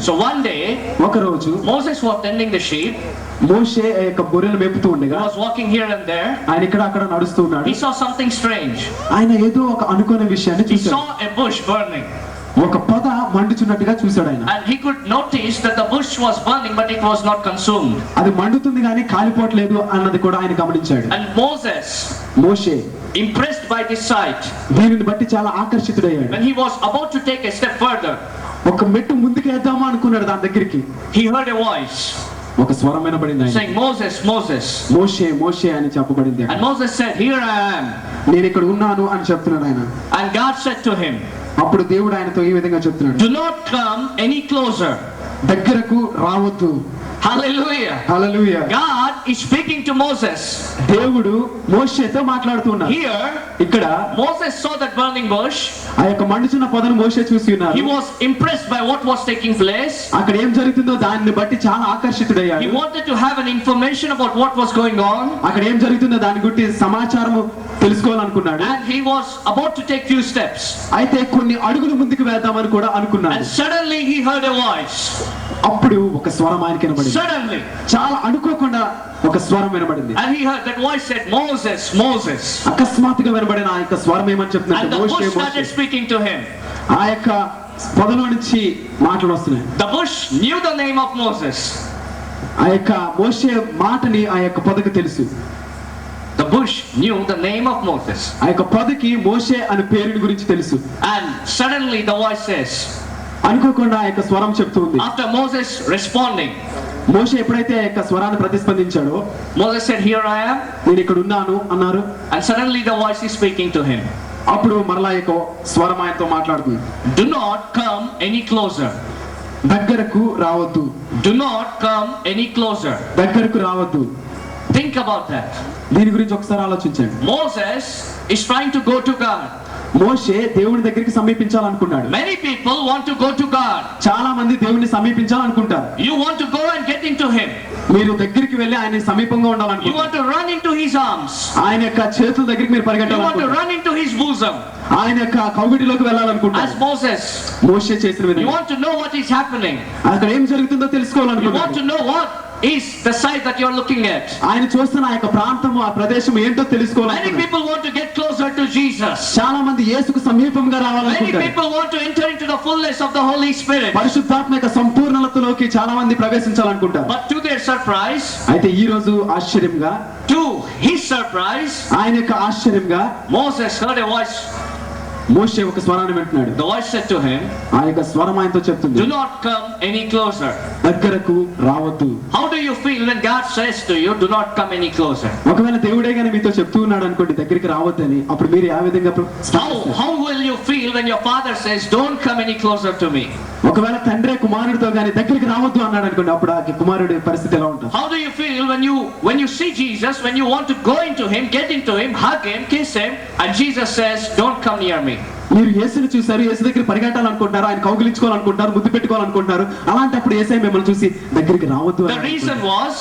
So one day, ఒక రోజు Moses was tending the sheep. మోషే ఆ యొక్క గొర్రెలు మేపుతూ He ఉండగా was walking here and there. ఆయన ఇక్కడ అక్కడ నడుస్తూ ఉన్నాడు. He saw something strange. ఆయన ఏదో ఒక అనుకోని విషయాన్ని He చూశాడు. saw a bush burning. ఒక పొద మండుచున్నట్టుగా చూశాడు ఆయన. And he could notice that the bush was burning, but it was not consumed. అది మండుతుంది కానీ కాలిపోవట్లేదు అన్నది కూడా ఆయన గమనించాడు. And Moses, Moshe impressed by this sight, దీనిని బట్టి చాలా ఆకర్షితుడయ్యాడు. when he was about to take a step further, ఒక మెట్టు ముందుకు వేద్దామా అనుకున్నాడు దాని దగ్గరికి. he heard a voice ఒక స్వరం వినబడింది ఆయన. saying, Moses, Moses. మోషే మోషే అని చెప్పబడింది. And Moses said, here I am. నేను ఇక్కడ ఉన్నాను అని చెప్తున్నాడు ఆయన. And God said to him, అప్పుడు దేవుడు ఆయనతో ఈ విధంగా చెప్తున్నాడు, do not come any closer. దగ్గరకు రావద్దు. Hallelujah. Hallelujah. God is speaking to Moses. దేవుడు మోషేతో మాట్లాడుతున్నాడు. Here, ఇక్కడ Moses saw that burning bush. ఆ యొక్క మండుచున్న పొదను మోషే చూసి ఉన్నారు. He was impressed by what was taking place. అక్కడ ఏం జరుగుతుందో దానిని బట్టి చాలా He ఆకర్షితుడయ్యాడు. wanted to have an information about what was going on. అక్కడ ఏం జరుగుతుందో దాని గురించి సమాచారము తెలుసుకోవాలనుకున్నాడు. And he was about to take few steps. అయితే కొన్ని అడుగులు ముందుకు వేద్దామని కూడా అనుకున్నాడు. And suddenly he heard a voice. అప్పుడు ఒక స్వరం ఆయనకి వినబడింది. Suddenly. చాలా అనుకోకుండా ఒక స్వరం వినబడింది. And he heard that voice said, Moses, Moses. అకస్మాత్తుగా వినబడిన ఆ యొక్క స్వరం ఏమని And చెప్తుందంటే the Moshe bush Moshe. started speaking to him. ఆ యొక్క పొదలో నుంచి మాటలు వస్తున్నాయి. The bush knew the name of Moses. ఆ యొక్క మోషే మాటని ఆ యొక్క పొదకు తెలుసు. The bush knew the name of Moses. ఆ యొక్క పొదకి మోషే అనే పేరుని గురించి తెలుసు. And suddenly the voice says, అనుకోకుండా ఆ యొక్క స్వరం చెప్తుంది. after Moses responding, మోషే ఎప్పుడైతే ఆ యొక్క స్వరాన్ని ప్రతిస్పందించాడో, Moses said, here I am. నేను ఇక్కడ ఉన్నాను అన్నారు. And suddenly the voice is speaking to him. అప్పుడు మరలా యొక్క స్వరం ఆయనతో మాట్లాడుతుంది. Do not come any closer. దగ్గరకు రావద్దు. Do not come any closer. దగ్గరకు రావద్దు. Think about that. దీని గురించి ఒకసారి ఆలోచించండి. Moses is trying to go to God. మోషే దేవుని దగ్గరికి సమీపించాలనుకున్నాడు. Many people want to go to God. చాలా మంది దేవుని సమీపించాలనుకుంటారు. You want to go and get into him. మీరు దగ్గరికి వెళ్ళి ఆయన సమీపంగా You ఉండాలనుకుంటారు. want to run into his arms. ఆయన యొక్క చేతుల దగ్గరికి మీరు You want to పరిగెట్టాలనుకుంటారు. run into his bosom. ఆయన యొక్క కౌగిటిలోకి As వెళ్ళాలనుకుంటారు. Moses. మోషే చేసిన You విధంగా want to know what is happening. అక్కడ ఏం జరుగుతుందో You want తెలుసుకోవాలనుకుంటారు. to know what is the site that you are looking at. ఆయన చూస్తున్న ఆ యొక్క ప్రాంతము ఆ ప్రదేశం ఏంటో Many తెలుసుకోవాలనుకుంటారు. people want to get closer to Jesus. చాలా మంది యేసుకు సమీపంగా Many రావాలనుకుంటారు. people want to enter into the fullness of the Holy Spirit. పరిశుద్ధాత్మ యొక్క సంపూర్ణతలోకి చాలా మంది ప్రవేశించాలనుకుంటారు. But to their surprise, అయితే ఈ రోజు ఆశ్చర్యంగా, to his surprise, ఆయన యొక్క ఆశ్చర్యంగా Moses heard a voice. మోషే ఒక స్వరాన్ని వింటున్నాడు. The voice said to him, ఆ యొక్క స్వరం ఆయనతో చెప్తుంది, do not come any closer. దగ్గరకు రావద్దు. How do you feel when God says to you, do not come any closer? ఒకవేళ దేవుడే గాని మీతో చెప్తూ ఉన్నాడు అనుకోండి దగ్గరికి రావద్దని, అప్పుడు మీరు ఏ విధంగా How will you feel when your father says, don't come any closer to me? ఒకవేళ తండ్రి కుమారుడితో గాని దగ్గరికి రావద్దు అన్నాడు అనుకోండి, అప్పుడు ఆ కుమారుడి పరిస్థితి ఎలా ఉంటుంది? How do you feel when you see Jesus, when you want to go into him, get into him, hug him, kiss him, and Jesus says, don't come near me? మీరు యేసుని చూసారు, యేసు దగ్గర పరిగెట్టాలనుకుంటారు, ఆయన కౌగిలించుకోవాలనుకుంటారు, ముద్దు పెట్టుకోవాలనుకుంటారు. అలాంటప్పుడు యేసయ్య మిమ్మల్ని చూసి దగ్గరికి రావద్దు The reason was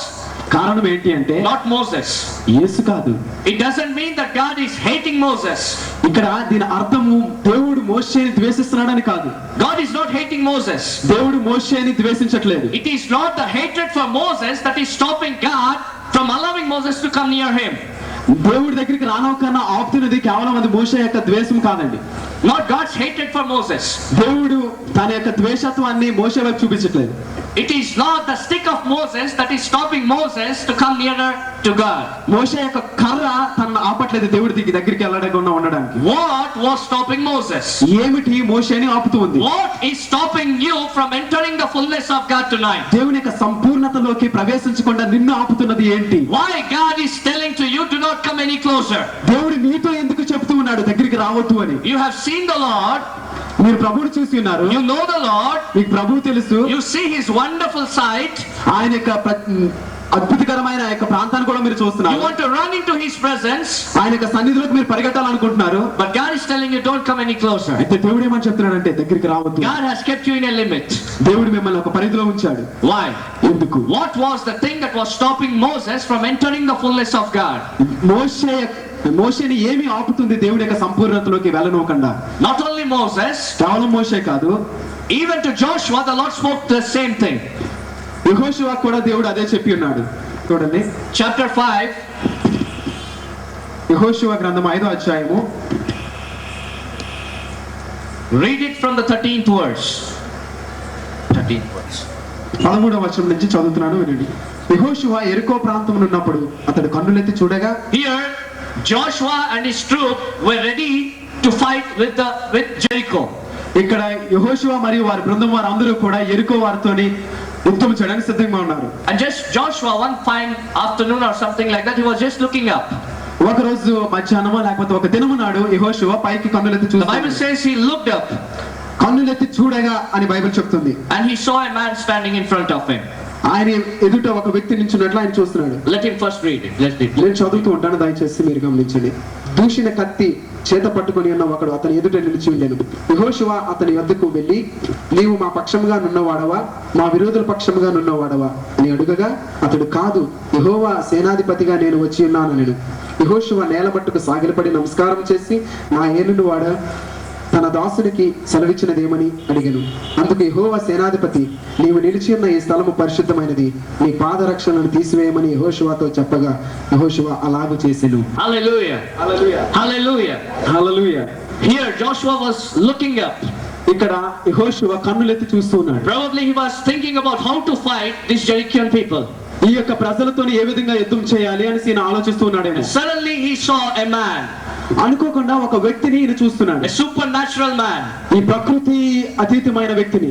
కారణం ఏంటి అంటే not Moses. యేసు కాదు. It doesn't mean that God is hating Moses. ఇక్కడ దీని అర్థము దేవుడు మోషేని ద్వేషిస్తున్నాడని కాదు. God is not hating Moses. దేవుడు మోషేని ద్వేషించట్లేదు. It is not the hatred for Moses that is stopping God from allowing Moses to come near him. దేవుడి దగ్గరికి రానవకన్నా ఆపుతున్నది కేవలం అది మోషే యొక్క ద్వేషం కాదండి. Not God's hatred for Moses. దేవుడు తన యొక్క ద్వేషత్వాన్ని మోషే వైపు చూపించట్లేదు. It is not the stick of Moses that is stopping Moses to come nearer to God. మోషే యొక్క కర్ర తనను ఆపట్లేదు దేవుడి దగ్గరికి వెళ్ళకుండా ఉండడానికి. What was stopping Moses? ఏమిటి మోషేని ఆపుతూ ఉంది? What is stopping you from entering the fullness of God tonight? దేవుని యొక్క సంపూర్ణతలోకి ప్రవేశించకుండా నిన్ను ఆపుతున్నది ఏంటి? Why God is telling to you, do not come any closer? దేవుడు నీతో ఎందుకు చెప్తూ ఉన్నాడు దగ్గరికి రావద్దు అని? You have seen the Lord. మీరు ప్రభువుని చూసి ఉన్నారు. You know the Lord. మీకు ప్రభువు తెలుసు. You see his wonderful sight. ఆయన యొక్క అద్భుతకరమైన యొక్క ప్రాంతాన్ని కూడా మీరు చూస్తున్నారు. You want to run into his presence. ఆయన యొక్క సన్నిధిలోకి మీరు పరిగెట్టాలనుకుంటున్నారు. But God is telling you, don't come any closer. అయితే దేవుడు ఏమని చెప్తున్నాడంటే దగ్గరికి రావద్దు. God has kept you in a limit. దేవుడు మిమ్మల్ని ఒక పరిధిలో ఉంచాడు. Why? ఎందుకు? What was the thing that was stopping Moses from entering the fullness of God? మోషేని ఏమి ఆపుతుంది దేవుడి యొక్క సంపూర్ణతలోకి వెళ్ళనివ్వకుండా? Not only Moses, కేవలం మోషే కాదు, Even to Joshua, the Lord spoke the same thing. యెహోషువ కూడా దేవుడు అదే చెప్పి ఉన్నాడు. చూడండి Chapter 5, యెహోషువ గ్రంథం 5వ అధ్యాయము. read it from the 13th verse. 13th verse. 13వ వచనం నుంచి చదువుతున్నాను, వినండి. యెహోషువ యెరికో ప్రాంతంలో ఉన్నప్పుడు అతడు కన్నులెత్తి చూడగా, Here, Joshua and his troop were ready to fight with Jericho. ఇక్కడ యెహోషువ మరియు వారి బృందం వారందరూ కూడా యెరికో వారితోని యుద్ధం చేయడానికి సిద్ధంగా ఉన్నారు. And just Joshua, one fine afternoon or something like that, he was just looking up. ఒక రోజు మధ్యాహ్నమో లేకపోతే ఒక దినము నాడు యెహోషువ పైకి కన్నులెత్తి The Bible చూశాడు. says he looked up కన్నులెత్తి చూడగా అని బైబిల్ చెప్తుంది. and he saw a man standing in front of him. ఆయన ఎదుట ఒక వ్యక్తి నిల్చున్నట్లు ఆయన చూస్తున్నాడు. Let him first read it. Let's read it. నేను చదువుతూ ఉంటాను, దయచేసి మీరు గమనించండి. దూషిన కత్తి చేత పట్టుకొని ఉన్న ఒకడు అతని ఎదుట నిలిచి ఉండెను. యెహోషువ అతని వద్దకు వెళ్ళి, నీవు మా పక్షముగా నున్నవాడవా, మా విరోధుల పక్షముగా నున్నవాడవా అని అడుగగా, అతడు కాదు, యెహోవా సేనాధిపతిగా నేను వచ్చి ఉన్నాననెను. యెహోషువ నేల మట్టుకు సాగిలపడి నమస్కారం చేసి, నా ఏలును వాడ తన దాసునికి సెలవిచ్చినదేమని అడిగెను. అందుకు యెహోవా సేనాధిపతి, నీవు నిలిచి ఉన్న ఈ స్థలము పరిశుద్ధమైనది, నీ పాదరక్షలను తీసివేయమని యెహోషువతో చెప్పగా, యెహోషువ అలాగు చేసెను. Hallelujah. Hallelujah, Hallelujah. Hallelujah. Here Joshua was looking up. ఇక్కడ యెహోషువ కన్నులెత్తి చూస్తూ ఉన్నాడు. Probably he was thinking about how to fight these Jerichoan people. ఈ యొక్క ప్రజలతో ఏ విధంగా యుద్ధం చేయాలి అని ఈయన ఆలోచిస్తూ ఉన్నాడేమో. And suddenly he saw a man, అనుకోకుండా ఒక వ్యక్తిని ఈయన చూస్తున్నాడు. a supernatural man. ఈ ప్రకృతి అతీతమైన వ్యక్తిని.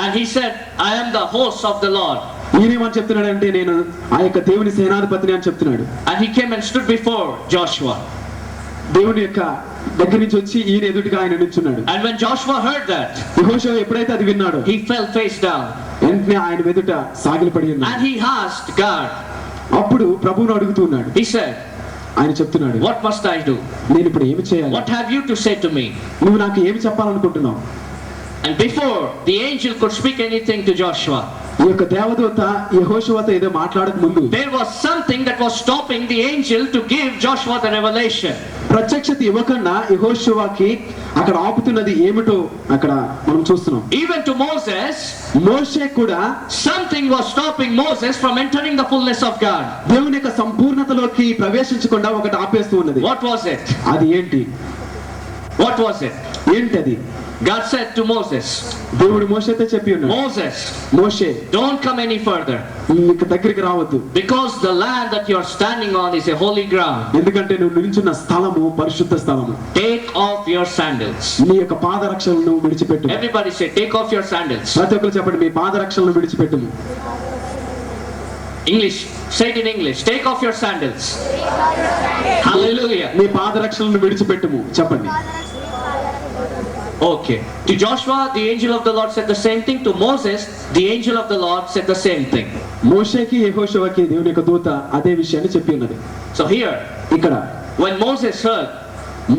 And he said, I am the host of the Lord. ఈయనేమని చెప్తున్నాడంటే, నేను ఆ యొక్క దేవుని సేనాధిపతిని అని చెప్తున్నాడు. And he came and stood before Joshua. దేవుని యొక్క దగ్గర నుంచి వచ్చి ఈయన ఎదుటిగా ఆయన నిల్చున్నాడు. And when Joshua heard that, యెహోషువ ఎప్పుడైతే అది విన్నాడో, he fell face down. వెంటనే ఆయన ఎదుట సాగిలపడి ఉన్నాడు. And he asked God, అప్పుడు ప్రభువును అడుగుతున్నాడు. he said, ఆయన చెప్తున్నాడు, what must I do? నేను ఇప్పుడు ఏమి చేయాలి? What have you to say to me? నువ్వు నాకు ఏమి చెప్పాలనుకుంటున్నావు? And before the angel could speak anything to Joshua, ఈ యొక్క దేవదూత యెహోషువతో ఏదో మాట్లాడక ముందు there was something that was stopping the angel to give Joshua the revelation. ప్రత్యక్షత ఇవ్వకుండా యెహోషువకి అక్కడ ఆపుతున్నది ఏమిటో అక్కడ మనం చూస్తున్నాం. Even to Moses, మోషే కూడా something was stopping Moses from entering the fullness of God. దేవుని యొక్క సంపూర్ణతలోకి ప్రవేశించకుండా ఒకటి ఆపేస్తూ ఉన్నది. What was it? అది ఏంటి? What was it? ఏంటది? God said to Moses, దేవుడు మోషేతో చెప్పి ఉన్నాడు, Moses, Moshe don't come any further, నీకు దగ్గరికి రావద్దు, because the land that you are standing on is a holy ground. ఎందుకంటే నువ్వు నిల్చున్న స్థలము పరిశుద్ధ స్థలము. Take off your sandals. నీ యొక్క పాదరక్షలను విడిచిపెట్టు. Everybody say, take off your sandals. ప్రతి ఒక్కరు చెప్పండి, మీ పాదరక్షలను విడిచిపెట్టు. English, say it in English. Take off your sandals. Hallelujah. నీ పాదరక్షలను విడిచిపెట్టుము చెప్పండి. Okay. To Joshua, the angel of the Lord said the same thing. To Moses, the angel of the Lord said the same thing. మోషేకి యెహోషువకి దేవుని యొక్క దూత అదే విషయాన్ని చెప్పి ఉన్నది. So here, ఇక్కడ when Moses heard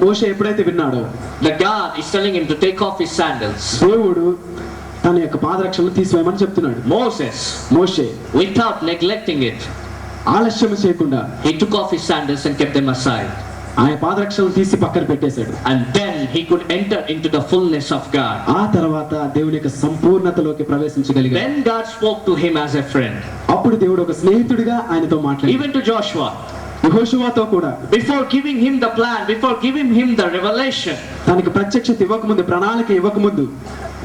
మోషే ఎప్పుడైతే విన్నాడో, that God is telling him to take off his sandals, దేవుడు తన యొక్క పాదరక్షలను తీసివేయమని చెప్తున్నాడు. మోషే without neglecting it, ఆలస్యం చేయకుండా he took off his sandals and kept them aside. ఆయన పాదరక్షలను తీసి పక్కన పెట్టేశాడు. And then he could enter into the fullness of God. ఆ తర్వాత దేవుని యొక్క సంపూర్ణతలోకి ప్రవేశించగలిగాడు. Then God spoke to him as a friend. అప్పుడు దేవుడు ఒక స్నేహితుడిగా ఆయనతో మాట్లాడాడు. Even to Joshua, యెహోషువతో కూడా before giving him the plan, before giving him the revelation, తనకి ప్రత్యక్షత ఇవ్వకముందు, ప్రణాళిక ఇవ్వకముందు,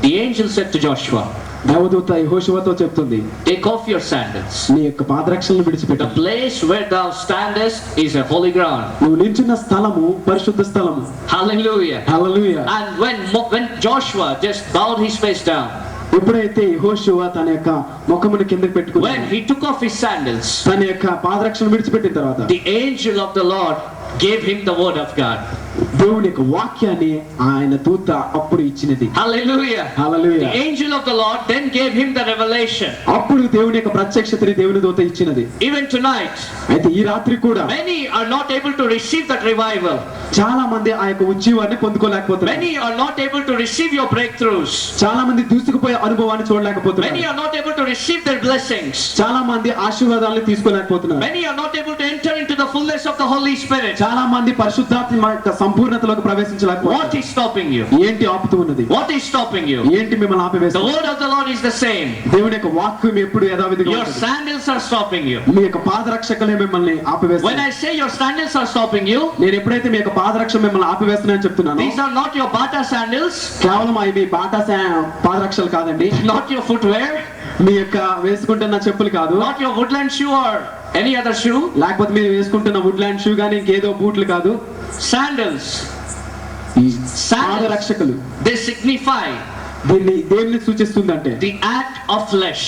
the angel said to Joshua, దేవదూత యెహోషువతో చెప్తుంది, take off your sandals. నీ యొక్క పాదరక్షలను విడిచిపెట్టు. The place where thou standest is a holy ground. నువ్వు నిల్చున్న స్థలము పరిశుద్ధ స్థలము. Hallelujah. Hallelujah. And when Joshua just bowed his face down, ఎప్పుడైతే యెహోషువ తన యొక్క ముఖమును కిందకి when పెట్టుకున్నాడు, he took off his sandals, తన యొక్క పాదరక్షను విడిచిపెట్టిన తర్వాత the angel of the Lord gave him the word of God. దేవుని యొక్క వాక్యాన్ని ఆయన దూత అప్పుడు ఇచ్చినది. Hallelujah. Hallelujah. The angel of the Lord then gave him the revelation. అప్పుడు దేవుని యొక్క ప్రత్యక్షతని దేవుని దూత ఇచ్చినది. Even tonight, అయితే ఈ రాత్రి కూడా many are not able to receive that revival. చాలా మంది ఆ యొక్క ఉజ్జీవాన్ని పొందుకోలేకపోతున్నారు. Many are not able to receive your breakthroughs. చాలా మంది దూసుకుపోయే అనుభవాన్ని చూడలేకపోతున్నారు. Many are not able to receive their blessings. చాలా మంది ఆశీర్వాదాలను తీసుకోలేకపోతున్నారు. Many are not able to enter into the the fullness of the Holy Spirit. చాలా మంది పరిశుద్ధాత్మ యొక్క సంపూర్ణతలోకి ప్రవేశించలేకపోతున్నారు. What is stopping you? ఏంటి ఆపుతూ ఉన్నది? What is stopping you? ఏంటి మిమ్మల్ని The ఆపివేస్తుంది? word of the Lord is the same. దేవుని యొక్క వాక్యం ఎప్పుడు యథావిధిగా Your ఉంటుంది. sandals are stopping you. మీ యొక్క పాదరక్షకులే మిమ్మల్ని When ఆపివేస్తాయి. I say your sandals are stopping you, నేను ఎప్పుడైతే మీ యొక్క పాదరక్ష మిమ్మల్ని ఆపివేస్తున్నానని చెప్తున్నాను, these are not your Bata sandals, కేవలం అవి మీ బాటా పాదరక్షలు కాదండి, not your footwear, మీ యొక్క వేసుకుంటున్న చెప్పులు కాదు, not your woodland shoe or any other shoe. లేకపోతే మీరు వేసుకుంటున్న వుడ్లాండ్ షూ గానీ ఇంకేదో బూట్లు కాదు. Sandals, ఈ పాదరక్షకులు they signify దేన్ని సూచిస్తుందంటే the act of flesh.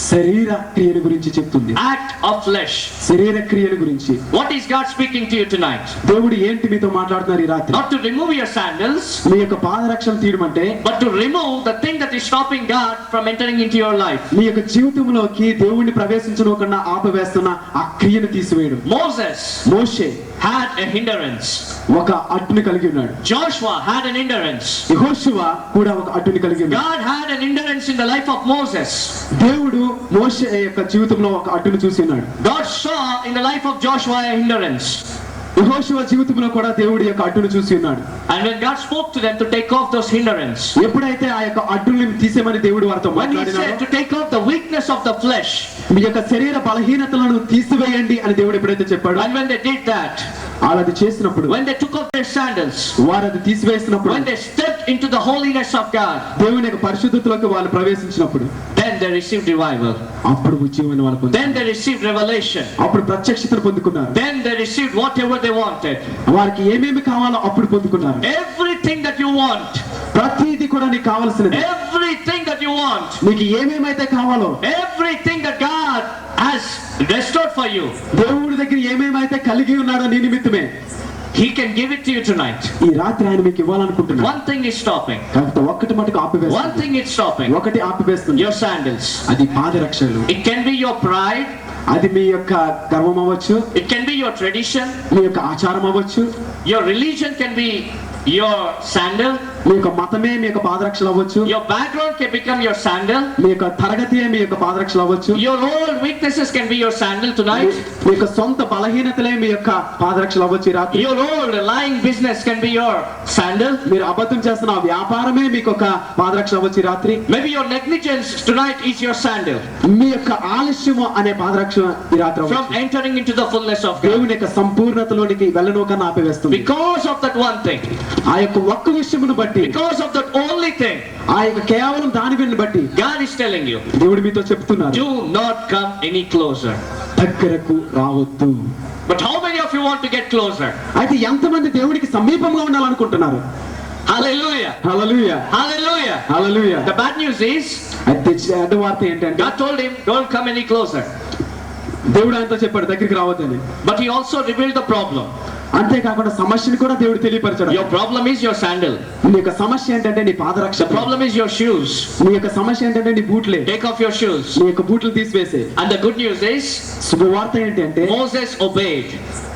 శరీర క్రియల గురించి చెప్తుంది. Act of flesh. శరీర క్రియల గురించి. What is God speaking to you tonight? దేవుడు ఏంటి మీతో మాట్లాడుతున్నారు ఈ రాత్రి? Not to remove your sandals, మీ యొక్క పాదరక్షలు తీయడం అంటే, but to remove the thing that is stopping God from entering into your life. మీ యొక్క జీవితంలోకి దేవుణ్ణి ప్రవేశించకుండా ఆపవేస్తున్న ఆ క్రియను తీసివేయడం. మోషే had a hindrance. ఒక అడ్డుని కలిగి ఉన్నాడు. Joshua had an hindrance. యెహోషువ కూడా ఒక అడ్డుని కలిగి ఉన్నాడు. God had an hindrance in the life of Moses. దేవుడు మోషే యొక్క జీవితంలో ఒక అడ్డుని చూసి ఉన్నాడు. God saw in the life of Joshua a hindrance. యెహోషువ జీవితంలో కూడా దేవుడి యొక్క అడ్డుని చూసి ఉన్నాడు. And when God spoke to them to take off those hindrance, ఎప్పుడైతే ఆ యొక్క అడ్డుని తీసేమని దేవుడు వారితో when he మాట్లాడినాడో, said to take off the weakness of the flesh, మీ యొక్క శరీర బలహీనతలను తీసివేయండి అని దేవుడు ఎప్పుడైతే చెప్పాడో, and when they did that, వాళ్ళు అది చేసినప్పుడు, when they took off their sandals, వారు అది తీసివేసినప్పుడు, when they stepped into the holiness of God, దేవుని యొక్క పరిశుద్ధతలోకి వాళ్ళు ప్రవేశించినప్పుడు, then they received revival. అప్పుడు ఉజ్జీవాన్ని వాళ్ళు పొందారు. Then they received revelation. అప్పుడు ప్రత్యక్షతను పొందుకున్నారు. Then they received whatever they wanted. వారికి ఏమేమి కావాలో అప్పుడు పొందుకున్నారు. Everything that you want. ప్రతిదీ కూడా నీకు కావాల్సినది. Everything that you want. నీకు ఏమేమైతే కావాలో, Everything that God has restored for you, దేవుడి దగ్గర ఏమేమైతే కలిగి ఉన్నాడో నీ నిమిత్తమే, He can give it to you tonight. ఈ రాత్రి ఆయన మీకు ఇవ్వాలనుకుంటున్నాడు. One thing is stopping. కాకపోతే ఒక్కటి మటుకు One ఆపివేస్తుంది. thing is stopping. ఒకటి ఆపివేస్తుంది. Your sandals. అది పాదరక్షలు. It can be your pride. అది మీ యొక్క గర్వం అవ్వచ్చు, It can be your tradition. మీ యొక్క ఆచారం అవ్వచ్చు, Your religion can be your sandal. మీ యొక్క మతమే మీ యొక్క పాదరక్షలు అవ్వచ్చు, Your background can become your sandal. మీ యొక్క తరగతియే మీ యొక్క పాదరక్షలు అవ్వచ్చు, Your old weaknesses can be your sandal tonight. మీ యొక్క సొంత బలహీనతలే మీ యొక్క పాదరక్షలు అవ్వచ్చు ఈ రాత్రి. Your old lying business can be your sandal. మీరు అబద్ధం చేస్తున్న ఆ వ్యాపారమే మీకు ఒక పాదరక్షలు అవ్వచ్చు ఈ రాత్రి. Maybe your negligence tonight is your sandal మీ యొక్క ఆలస్యము అనే పాదరక్ష ఈ రాత్రి from అవ్వచ్చు. entering into the fullness of God. దేవుని యొక్క సంపూర్ణతలోనికి వెళ్ళనోకన్నా ఆపివేస్తుంది. Because of that one thing, ఆ యొక్క ఒక్క విషయమును బట్టి, because of that only thing, ఆ యొక్క కేవలం దాని విని బట్టి God is telling you, దేవుడు మీతో చెప్తున్నారు, do not come any closer. దగ్గరకు రావద్దు. But how many of you want to get closer? అయితే ఎంతమంది దేవుడికి సమీపంగా ఉండాలనుకుంటున్నారు? Hallelujah. Hallelujah, Hallelujah. Hallelujah. The bad news is, అయితే అడ్డ వార్త ఏంటంటే, God told him, don't come any closer. దేవుడు ఆయనతో చెప్పాడు దగ్గరికి రావద్దని. But he also revealed the problem. అంతేకాకుండా సమస్యను కూడా దేవుడు తెలియపరిచాడు. Your problem is your sandal. నీ యొక్క సమస్య ఏంటంటే నీ పాదరక్ష. The problem is your shoes. నీ యొక్క సమస్య ఏంటంటే నీ బూట్లే. Take off your shoes. నీ యొక్క బూట్లు తీసివేసే. And the good news is, శుభవార్త ఏంటి అంటే, Moses obeyed.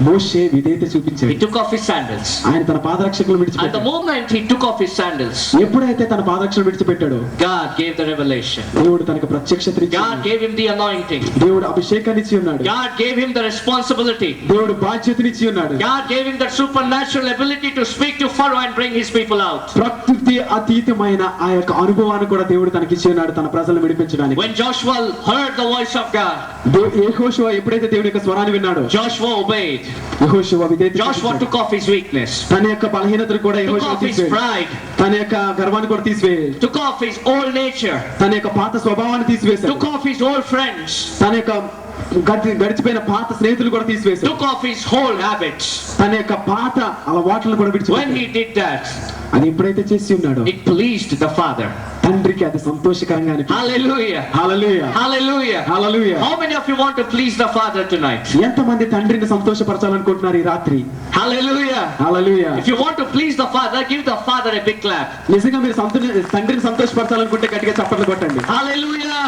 మోషే విధేయత చూపించాడు. He took off his sandals. ఆయన తన పాదరక్షకులను At the విడిచిపెట్టాడు. moment he took off his sandals, ఎప్పుడైతే తన పాదరక్షలు విడిచిపెట్టాడో, God gave the revelation. దేవుడు తనకు ప్రత్యక్షతనిచ్చి God ఉన్నాడు. gave him the anointing. దేవుడు అభిషేకాన్ని ఇచ్చి ఉన్నాడు. God gave him the responsibility. దేవుడు బాధ్యతనిచ్చి ఉన్నాడు. God gave him the supernatural ability to speak to Pharaoh and bring his people out. ప్రకృతి అతీతమైన ఆ యొక్క అనుభవాన్ని కూడా దేవుడు తనకి ఇచ్చి ఉన్నాడు తన ప్రజలను విడిపించడానికి. When Joshua heard the voice of God, యెహోషువ ఎప్పుడైతే దేవుని యొక్క స్వరాన్ని విన్నాడో, Joshua obeyed. యెహోషువ విధేయత Joshua చూపించాడు. took off his weakness, తన యొక్క బలహీనతను కూడా took యెహోషువ off his తీసివేయాడు. pride, తన యొక్క గర్వాన్ని కూడా తీసివేయాడు. took off his old nature, తన యొక్క పాత స్వభావాన్ని తీసివేశాడు. took off his old friends, తన యొక్క గడిచిపోయిన పాత స్నేహితులు కూడా తీసివేశాడు. took off his whole habits. తన యొక్క పాత అలవాట్లను కూడా When విడిచిపెట్టాడు. he did that, అది ఎప్పుడైతే చేసి ఉన్నాడో, it pleased the Father. తండ్రికి అది సంతోషకరంగా అనిపించింది. Hallelujah. Hallelujah, Hallelujah. Hallelujah. How many of you want to please the Father tonight? ఎంతమంది తండ్రిని సంతోషపరచాలనుకుంటున్నారు ఈ రాత్రి? Hallelujah. Hallelujah. If you want to please the Father, give the Father a big clap. నిజంగా మీరు తండ్రిని సంతోషపరచాలనుకుంటే గట్టిగా చప్పట్లు కొట్టండి. Hallelujah.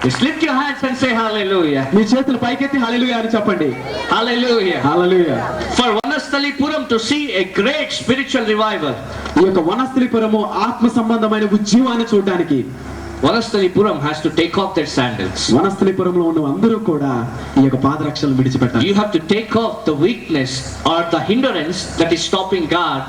Just lift your hands and say hallelujah. మీ చేతులు పైకెత్తి హల్లెలూయా అని చెప్పండి. Hallelujah. Hallelujah. For Vanasthalipuram to see a great spiritual revival, ఈ యొక్క వనస్థలిపురము ఆత్మ సంబంధమైన ఉజ్జీవాన్ని చూడడానికి, Vanasthalipuram has to take off their sandals. వనస్థలిపురంలో ఉన్న అందరూ కూడా ఈ యొక్క పాదరక్షలు విడిచిపెట్టాలి. You have to take off the weakness or the hindrance that is stopping God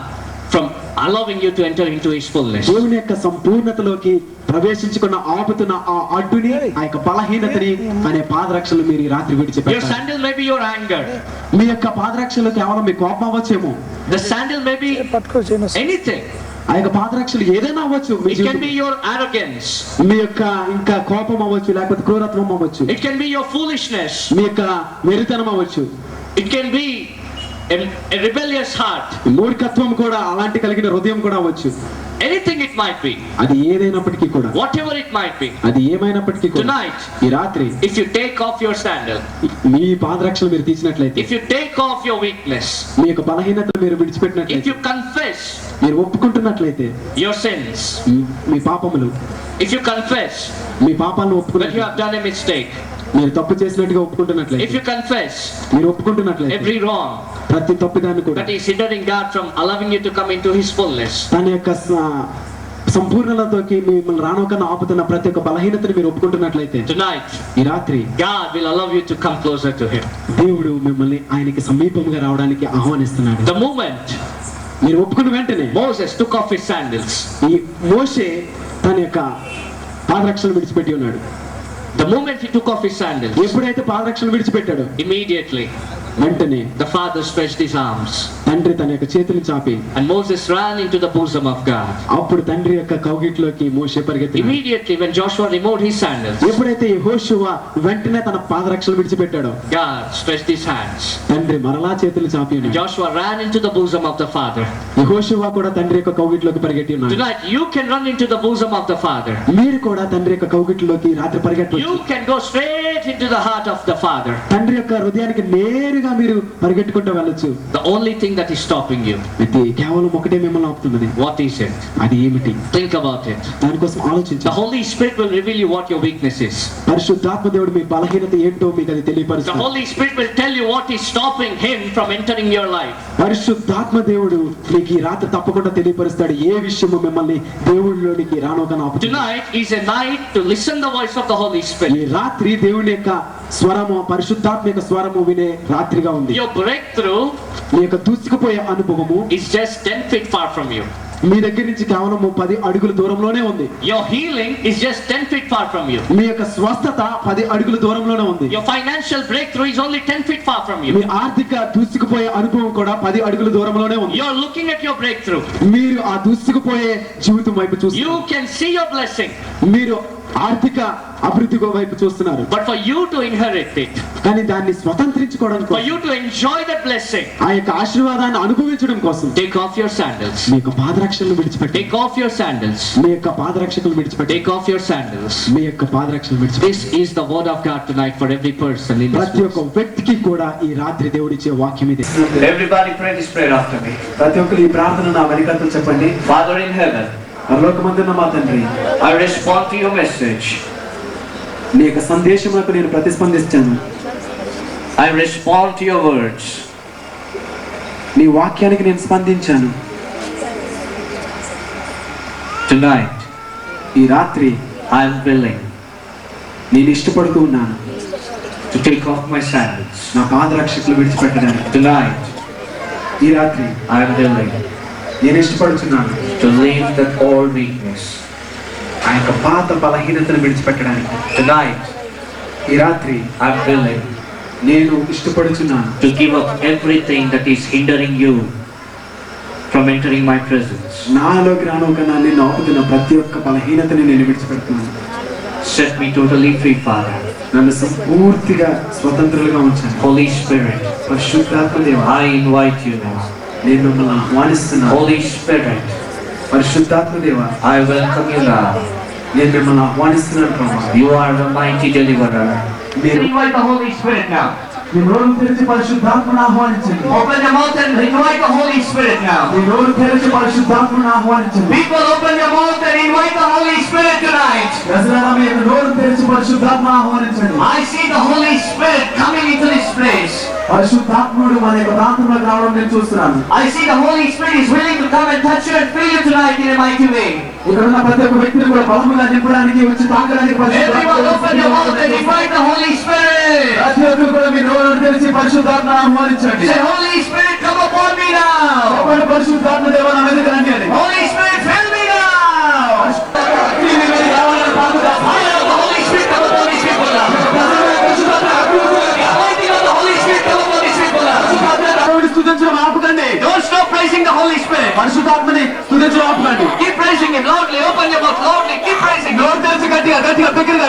from allowing you to enter into his fullness. దేవుని యొక్క సంపూర్ణతలోకి ప్రవేశించుకున్న ఆపుతున్న ఆ అడ్డుని, ఆ యొక్క బలహీనతని అనే పాదరక్షలు మీరు ఈ రాత్రి Your విడిచిపెట్టాలి. sandal may be your anger. మీ యొక్క పాదరక్షలు కేవలం మీ కోపం అవ్వచ్చేమో. The sandal may be anything. ఆ యొక్క పాదరక్షలు ఏదైనా అవ్వచ్చు. మీ It can జీవితం- be your arrogance. మీ యొక్క ఇంకా కోపం అవ్వచ్చు, లేకపోతే క్రూరత్వం అవ్వచ్చు, It can be your foolishness. మీ యొక్క వెరితనం అవ్వచ్చు, It can be a rebellious heart. మూర్ఖత్వం కూడా, అలాంటి కలిగిన హృదయం కూడా అవ్వచ్చు. Anything it might be. అది ఏదైనప్పటికీ కూడా, Whatever it might be. అది ఏమైనప్పటికీ కూడా Tonight, ఈ రాత్రి if you take off your sandal, మీ పాదరక్షలు మీరు తీసినట్లయితే, if you take off your weakness, మీ యొక్క బలహీనతను మీరు if విడిచిపెట్టినట్లయితే, you confess మీరు ఒప్పుకుంటున్నట్లయితే your sins, మీ పాపములు, if you confess మీ పాపాలను that you ఒప్పుకున్నట్లయితే, have done a mistake, మీరు తప్పు చేసినట్టుగా if ఒప్పుకుంటున్నట్లయితే, you confess మీరు ఒప్పుకుంటున్నట్లయితే every wrong ప్రతి తప్పుదాన్ని కూడా that is hindering God from allowing you to come into his fullness, తన యొక్క సంపూర్ణతలోకి మిమ్మల్ని రానోకన్నా ఆపుతున్న ప్రతి ఒక్క బలహీనతని మీరు ఒప్పుకుంటున్నట్లయితే, tonight ఈ రాత్రి God will allow you to come closer to him. దేవుడు మిమ్మల్ని ఆయనకి సమీపంగా రావడానికి ఆహ్వానిస్తున్నాడు. The moment మీరు ఒప్పుకున్న వెంటనే Moses took off his sandals, ఈ మోషే తన యొక్క పాదరక్షలు విడిచిపెట్టి ఉన్నాడు. the moment he took off his sandals, ఎప్పుడైతే పాదరక్షలు విడిచిపెట్టాడు, immediately వెంటనే the father stretched his arms తండ్రి తన యొక్క చేతులు చాపి, and Moses ran into the bosom of God. అప్పుడు తండ్రి యొక్క కౌగిట్లోకి మోషే పరిగెత్తినాడు. Immediately when Joshua removed his sandals, ఎప్పుడైతే యెహోషువ వెంటనే తన పాదరక్షలు విడిచిపెట్టాడో, God stretched his hands. తండ్రి మరలా చేతులు చాపి ఉన్నాడు. Joshua ran into the bosom of the father. యెహోషువ కూడా తండ్రి యొక్క కౌగిట్లోకి పరిగెత్తి ఉన్నాడు. Tonight you can run into the bosom of the father. మీరు కూడా తండ్రి యొక్క కౌగిట్లోకి రాత్రి పరిగెట్టవచ్చు. You can go straight into the heart of the father. తండ్రి యొక్క హృదయానికి నేరుగా మీరు పరిగెట్టుకుంటూ వెళ్ళొచ్చు. The only thing that is stopping you, అయితే కేవలం ఒకటే మిమ్మల్ని ఆపుతున్నది. what is it? అది ఏమిటి? Think about it. దానికోసం The ఆలోచించండి. Holy Spirit will reveal you what your weakness is. పరిశుద్ధాత్మ దేవుడు మీ బలహీనత ఏంటో మీకు అది The తెలియపరుస్తాడు. Holy Spirit will tell you what is stopping him from entering your life. పరిశుద్ధాత్మ దేవుడు మీకు ఈ రాత్రి తప్పకుండా తెలియపరుస్తాడు ఏ విషయము మిమ్మల్ని దేవుడిలోనికి రానోకన్నా ఆపుతుంది. Tonight is a night to listen the voice of the Holy ఈ Spirit. రాత్రి దేవుని యొక్క స్వరము, పరిశుద్ధాత్మ యొక్క స్వరము వినే రాత్రిగా ఉంది. Your breakthrough మీ యొక్క దూసుకుపోయే అనుభవము is just 10 feet far from you. మీ దగ్గర నుంచి కేవలం 10 అడుగుల దూరంలోనే ఉంది. Your healing is just 10 feet far from you. మీ యొక్క స్వస్థత 10 అడుగుల దూరంలోనే ఉంది. Your financial breakthrough is only 10 feet far from me you. ఆర్థిక దూసుకుపోయే అనుభవం కూడా 10 అడుగుల దూరంలోనే ఉంది. You're looking at your breakthrough. మీరు ఆ దూసుకుపోయే జీవితం వైపు చూస్తున్నారు. You can see your blessing. మీరు ఆర్థిక అభివృద్ధి వైపు చూస్తున్నారు. But for you to inherit it, కానీ దాన్ని స్వతంత్రించుకోవడం for కోసం, you to enjoy that blessing, ఆ యొక్క ఆశీర్వాదాన్ని అనుభవించడం కోసం take off your sandals. మీ యొక్క పాదరక్షలను విడిచిపెట్టి, Take off your sandals. మీ యొక్క పాదరక్షకులు విడిచిపెట్టి, Take off your sandals. మీ యొక్క పాదరక్షలు విడిచిపెట్టి, This is the word of God tonight for every person in this ప్రతి place. ఒక్క వ్యక్తికి కూడా ఈ రాత్రి దేవుడిచ్చే వాక్యం ఇది. Everybody pray this prayer after me. ప్రతి ఒక్కరు ఈ ప్రార్థన నా వెనుకతో చెప్పండి. Father in heaven, పరలోకమందున్న మా తండ్రి, I respond to your message. నీ యొక్క సందేశములకు నేను ప్రతిస్పందిస్తాను. I respond to your words. నీ వాక్యానికి నేను స్పందించాను. Tonight, ఈ రాత్రి I am willing నేను ఇష్టపడుతూ ఉన్నాను to take off my sandals. నా పాదరక్షకులు విడిచిపెట్టడానికి. Tonight, ఈ రాత్రి I am willing నేను ఇష్టపడుతున్నాను to leave that old weakness. ఆ యొక్క పాత బలహీనతను విడిచిపెట్టడానికి. Tonight, ఈ రాత్రి I am willing నేను ఇష్టపడుతున్నాను to give up everything that is hindering you from entering my presence. నాలోకి రానోకన్నా నిన్ను ఆపుతున్న ప్రతి ఒక్క బలహీనతని నేను విడిచిపెడుతున్నాను. Set me totally free, Father. నన్ను సంపూర్తిగా స్వతంత్రులుగా ఉంచాను. Holy Spirit, పరిశుద్ధాత్మ దేవా, I invite you now. నేను మిమ్మల్ని ఆహ్వానిస్తున్నాను. Holy Spirit, పరిశుద్ధాత్మ దేవా, I welcome you now. నేను మిమ్మల్ని ఆహ్వానిస్తున్నాను ప్రభా. You are the mighty deliverer. మీరు Invite the Holy Spirit now. మీ నోరు తెరిచి పరిశుద్ధాత్మను ఆహ్వానించండి. Open your mouth and invite the Holy Spirit me now. నోరు తెరిచి పరిశుద్ధాత్మను ఆహ్వానించండి. People, open your mouth and invite the Holy Spirit tonight. ప్రజలారా మీరు నోరు తెరిచి పరిశుద్ధాత్మను ఆహ్వానించండి. I see the Holy Spirit coming into this place. పరిశుద్ధాత్ముడు మన యొక్క ప్రాంతంలోకి రావడం నేను చూస్తున్నాను. I see the Holy Spirit is willing to come and touch you and fill you tonight in a mighty way. ఇక్కడ ఉన్న ప్రతి ఒక్క వ్యక్తిని కూడా బలముగా నింపడానికి వచ్చి తాకడానికి Everyone open your mouth and invite the Holy Spirit. ప్రతి ఒక్కరు కూడా మీ నోరు తెరిచి పరిశుద్ధాత్మను ఆహ్వానించండి. Say, Holy Spirit, come upon me now. చెప్పండి, పరిశుద్ధాత్మ దేవా నా మీదకి రండి అని. Holy Spirit, fill me now. మీ మీదకి రావాలని ప్రార్థన. Fire of the Holy Spirit, come upon these people now. The anointing of the Holy Spirit, come upon these people now. స్తుతించడం ఆపకండి. Don't stop praising the Holy Spirit. పరిశుద్ధాత్మని స్తుతించడం ఆపకండి. Keep praising Him loudly. Open your mouth loudly. Keep praising Him. నోరు తెరిచి గట్టిగా బిగ్గరగా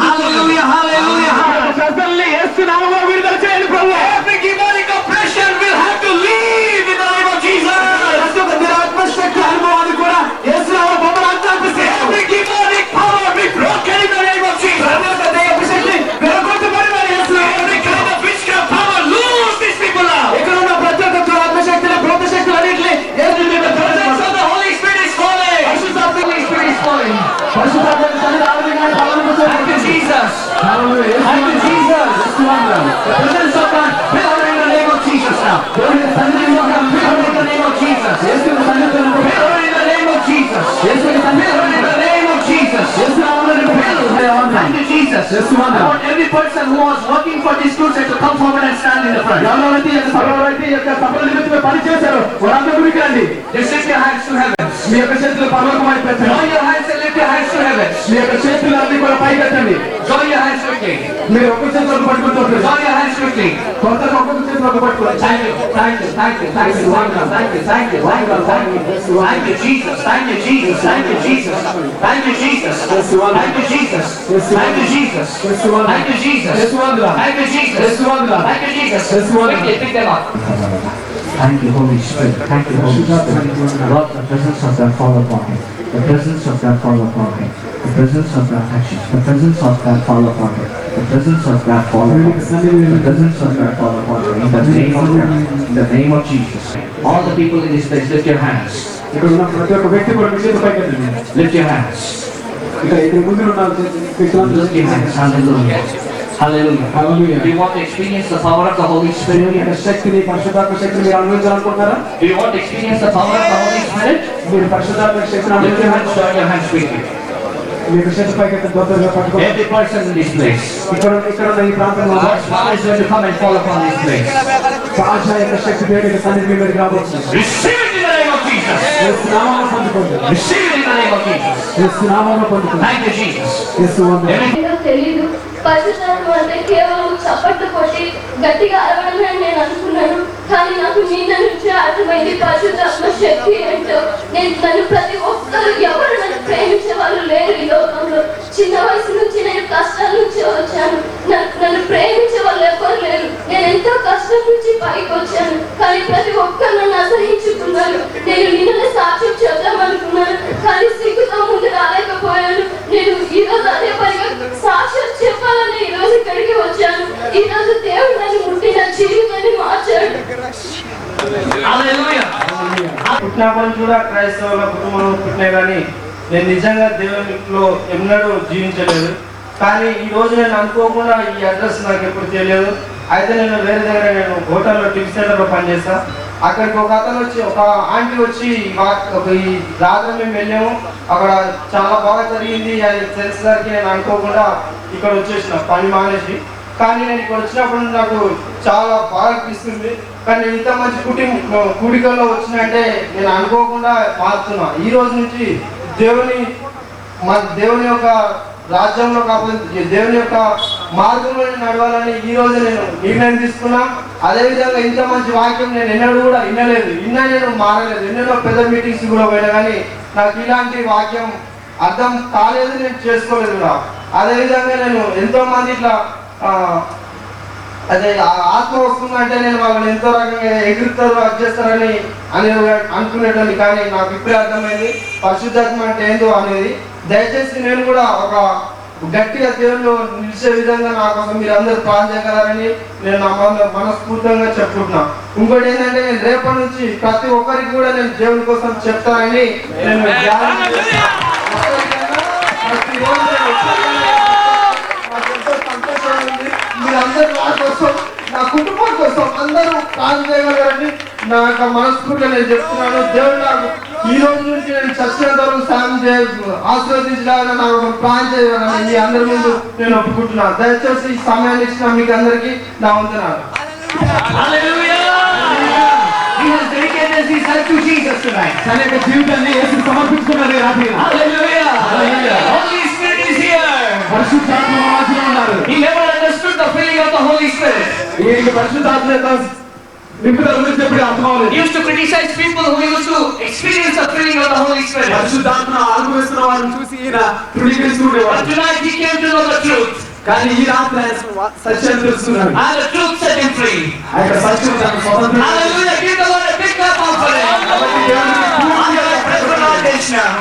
Hallelujah, hallelujah. స్తుతించండి. యేసు నామములో విడుదల చేయండి ప్రభు. Every demonic oppression will have to leave in the name of Jesus. ప్రతి ఒక్క దురాత్మ శక్తి అనుభవాన్ని కూడా యేసు నామములో బొమ్మలాంటి Every demonic power be broken in the name of Jesus. ప్రతి ఒక్క దయ్యపు శక్తి విరగొట్టబడిన యేసు నామములో Every kind of witchcraft power, lose these people now. ఇక్కడ ఉన్న ప్రతి ఒక్క దురాత్మ శక్తిని భూత శక్తులన్నిటిని యేసు మీద The presence of the Holy Spirit is falling. పరిశుద్ధాత్మ Holy Spirit is falling. పరిశుద్ధాత్మ సన్నిధి ఆవిర్భావం పాలన Thank you, Jesus. Hallelujah. Thank you, Jesus. The presence of God, fill her in the name of Jesus now. దేవుని సన్నిధి యొక్క Fill her in the name of Jesus. యేసు సన్నిధిలో Fill her in the name of Jesus. యేసుని Fill her in the name of Jesus. యేసు నామములో Thank you, Jesus. I want every person who was working for this crusade to come forward and stand in the front. ఎవరైతే యొక్క సభలో యొక్క సభల నిమిత్తమే పని చేశారో వారందరూ గురికి రండి. Just lift your hands to heaven. మీ యొక్క చేతులు పరలోకమైపు పెట్టండి. Join your hands and lift your hands to heaven. మీ యొక్క చేతులు అన్ని కూడా పైకి ఎత్తండి. Join your hands quickly. మీరు ఒక్క చేతిలో పట్టుకుంటారు. Join your hands quickly. కొంత ఒక్కొక్క చేతిలో పట్టుకోవాలి. Thank you, thank you, thank you, thank you, thank you, thank you, thank you, thank you, thank you, thank you, Jesus, thank you, Jesus, thank you, Jesus, thank you, Jesus, thank you, Jesus, thank you, Jesus, thank you, Jesus, thank you, Jesus, thank you, Jesus. Quickly pick them up. Thank you, Holy Spirit. Thank you, Holy Spirit. Lord, the presence of God fall upon him. The presence of God fall upon him. The presence of God touch him. The presence of God fall upon him. The presence of God fall upon him. The presence of God fall upon him. In the name of God. In the name of Jesus. All the people in this place, lift your hands. ఇక్కడ ఉన్న ప్రతి ఒక్క వ్యక్తి కూడా మీ చేతులు పైకి ఎత్తండి. Lift your hands. ఇక్కడ ముందు ఉన్న వ్యక్తులందరూ Lift your hands. Hallelujah. Hallelujah. Hallelujah. Do you want to experience the power of the Holy Spirit? దేవుని యొక్క శక్తిని పరిశుద్ధాత్మ శక్తిని మీరు అనుభవించాలనుకుంటున్నారా? Do you want to experience the power of the Holy Spirit? మీరు పరిశుద్ధాత్మ శక్తిని Lift your hands, అనుభవించాలనుకుంటున్నారా? join your hands quickly. మీ యొక్క చేతులు పైకి ఎత్తి దొరకగా పట్టుకోండి. Every person in this place. ఇక్కడ ఉన్న ఈ ప్రాంతంలో God's power is going to come and fall upon this place. సాక్షా యొక్క శక్తి దేవుని యొక్క సన్నిధి మీ మీదకి రాబోతుంది. Receive it in the name of Jesus. యేసు నామములో పొందుకోండి. Receive it in the name of Jesus. యేసు నామములో పొందుకోండి. Thank you, Jesus. యేసు వందనాలు. Every నాకు తెలీదు. పరిశుద్ధాత్మ అంటే కేవలం చప్పట్లు కొట్టి గట్టిగా అరవడమే అని నేను అనుకున్నాను. కానీ నాకు నిన్న నుంచి అర్థమైంది పరిశుద్ధాత్మ శక్తి ఏంటో. నన్ను ప్రతి ఒక్కరు ఎవరు నన్ను ప్రేమించే వాళ్ళు లేరు ఈ లోకంలో. చిన్న వయసు నుంచి నేను కష్టాల నుంచి వచ్చాను. నన్ను ప్రేమించే వాళ్ళు ఎవరు లేరు. నేను ఎంతో కష్టం నుంచి పైకి వచ్చాను. కానీ ప్రతి ఒక్కరు నన్ను అసహించుకున్నారు. నేను నిన్ననే సాక్ష్యం చెప్దామనుకున్నాను. కానీ సిగ్గుతో ముందు రాలేకపోయాను. నేను ఈరోజు అదే పనిగా సాక్ష్యం చెప్పాలని ఈ రోజు ఇక్కడికి వచ్చాను. ఈ రోజు దేవుడు నన్ను ముట్టిన జీవితాన్ని మార్చాడు. Hallelujah. పుట్టినప్పటి కూడా క్రైస్తవుల కుటుంబంలో పుట్టినా కానీ నేను నిజంగా దేవునిలో ఎన్నడూ జీవించలేదు. కానీ ఈ రోజు నేను అనుకోకుండా ఈ అడ్రస్ నాకు ఎప్పుడు తెలియదు. అయితే నేను వేరే దగ్గర నేను హోటల్లో టిఫిన్ సెంటర్లో పనిచేస్తా. అక్కడికి ఒక అతను వచ్చి ఒక ఆంటీ వచ్చి ఈ రాత్రి మేము వెళ్ళాము. అక్కడ చాలా బాగా జరిగింది అని తెలిసేసరికి నేను అనుకోకుండా ఇక్కడ వచ్చేసిన పని మానేసి. కానీ నేను ఇక్కడ వచ్చినప్పుడు నాకు చాలా బాగా అనిపిస్తుంది. కానీ నేను ఇంత మంచి కూడికల్లో వచ్చినంటే నేను అనుకోకుండా మారుతున్నా. ఈ రోజు నుంచి దేవుని యొక్క రాజ్యంలో కాకపోతే దేవుని యొక్క మార్గంలో నడవాలని ఈ రోజు నేను నిర్ణయం తీసుకున్నా. అదేవిధంగా ఇంత మంచి వాక్యం నేను ఎన్నడూ కూడా వినలేదు. నేను మారలేదు. ఎన్నెన్నో పెద్ద మీటింగ్స్ కూడా పోయినా కానీ నాకు ఇలాంటి వాక్యం అర్థం కాలేదు, నేను చేసుకోలేదు కూడా. అదేవిధంగా నేను ఎంతో మంది ఇట్లా అదే ఆత్మ వస్తుందంటే నేను వాళ్ళని ఎంతో రకంగా ఎగురుతారు, అది చేస్తారని అనుకునేటోని. కానీ నాకు ఇప్పుడే అర్థమైంది పరిశుద్ధాత్మ అంటే ఏందో అనేది. దయచేసి నేను కూడా ఒక గట్టిగా దేవుళ్ళు నిలిచే విధంగా నా కోసం మీరు అందరూ ప్లాన్ చేయగలరని నేను మనస్ఫూర్తిగా చెప్పుకుంటున్నా. ఇంకోటి ఏంటంటే నేను రేపటి నుంచి ప్రతి ఒక్కరికి కూడా నేను దేవుని కోసం చెప్తానని నేను మీరందరూ నా కోసం, నా కుటుంబం కోసం అందరూ ప్రార్థన చేయగలరని నా యొక్క మనస్ఫూర్తిగా నేను చెప్తున్నాను. దేవుడు నాకు ఈ రోజు నుంచి నేను చచ్చినంత వరకు సాయం ఆశీర్వదించడానికి నాకు ప్లాన్ చేయాలని మీ అందరి ముందు నేను ఒప్పుకుంటున్నాను. దయచేసి ఈ సమయాన్ని ఇచ్చిన మీకు అందరికీ నా వందనాలు. He has dedicated his life to Jesus tonight. తన యొక్క జీవితాన్ని యేసుకు సమర్పించుకున్నాడు ఈ రాత్రి. Hallelujah. Holy Spirit is here. పరిశుద్ధాత్మ మన మధ్యలో ఉన్నారు. He never understood the feeling of the Holy Spirit. ఈయనకి పరిశుద్ధాత్మ యొక్క నింపుదల గురించి ఎప్పుడు అర్థం He అవ్వలేదు. used to criticize people who used to experience the feeling of the Holy Spirit. పరిశుద్ధాత్మను అనుభవిస్తున్న వారిని చూసి ఈయన తృణీకరిస్తూ But ఉండేవాడు. tonight he came to know the truth. కానీ ఈ రాత్రి ఆయన సత్యాన్ని తెలుసుకున్నాడు. And the truth set him free. ఆ యొక్క సత్యం తనకు స్వతంత్రం. Hallelujah. Give the Lord a big clap offering. కాబట్టి దేవునికి Lord, I pray for Rajesh now.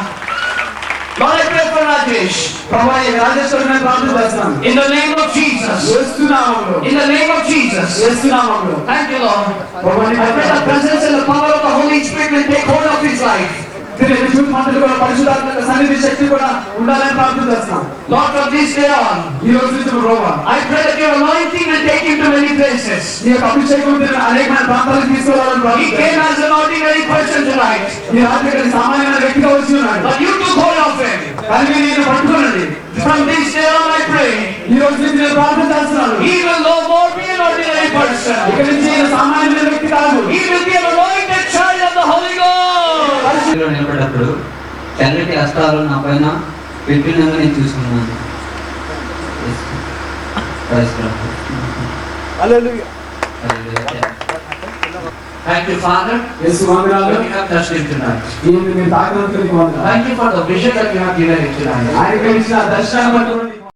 Lord, I pray for Rajesh. ప్రభువా ఈ రాజేశ్వరుని ప్రార్థన చేస్తున్నాను. In the name of Jesus. యేసు నామములో. In the name of Jesus. యేసు నామములో. Thank you, Lord. ప్రభువా నీ I pray the presence and the power of the Holy Spirit will take hold of his life. తిరిగి జీవిత మంటలు కూడా పరిశుద్ధాత్మ యొక్క సన్నిధి శక్తి కూడా ఉండాలని ప్రార్థన చేస్తున్నాం. Lord, from this day on, ఈ రోజు నుంచి ప్రభువా I pray that your anointing will take him to many places. నీ యొక్క అభిషేకం అనేకమైన ప్రాంతాలకు తీసుకురావాలని He ప్రార్థన came as an ordinary person tonight, ఈ రాత్రి ఇక్కడ సామాన్యమైన వ్యక్తిగా వచ్చి ఉన్నాడు. but you took hold of him. కానీ నేను పట్టుకోనండి. From this day on, I pray, ఈ రోజు నుంచి నేను ప్రార్థన చేస్తున్నాను. he will no more be an ordinary person. ఇక నుంచి ఈయన సామాన్యమైన వ్యక్తి కాదు. He will be an anointed child of the Holy Ghost. నిలబడేటప్పుడు తెల్లటి హస్తాలు నా పైన పెట్టినంగా నేను చూసుకున్నాను. Thank you, Father. యేసు వందనాలు. You have touched him tonight. ఈయన మీరు తాకినందుకు నీకు వందనాలు. Thank you for the vision that you have given him tonight. ఆయనకి ఇచ్చిన దర్శనాన్ని బట్టి